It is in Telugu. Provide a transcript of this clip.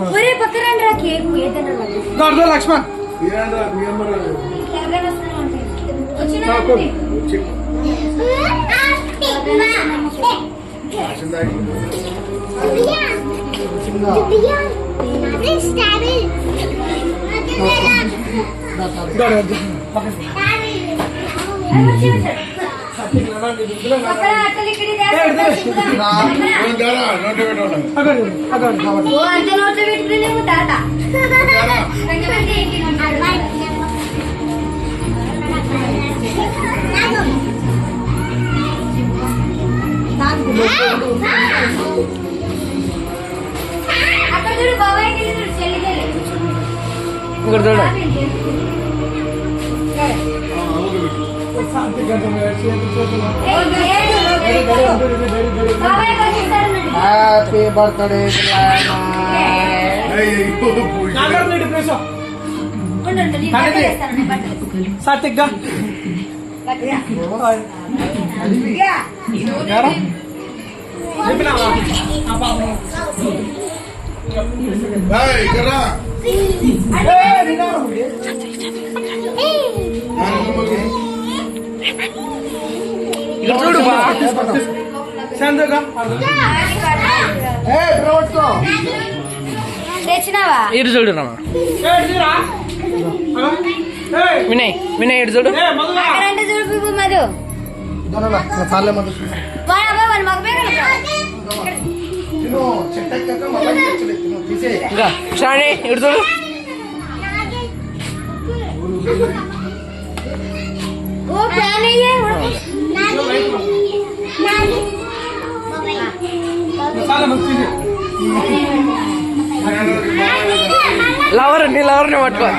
ఒరే పక్కన రా కేక్ ఏదైనా దొరద లక్ష్మణ్ అక్కడ చూడు బాబాయ్ చెల్లి చూడ హ్యాపీ బర్త్డే సాత్విక్గా చూడు తెచ్చినావా ఇటు చూడు రమ్మా వినయ్ వినయ్ ఇటు చూడు అంటే చూడు మధు ఇంకా శ్రావణి ఇటు చూడు లవర్ నీ లవర్ని పట్టుకో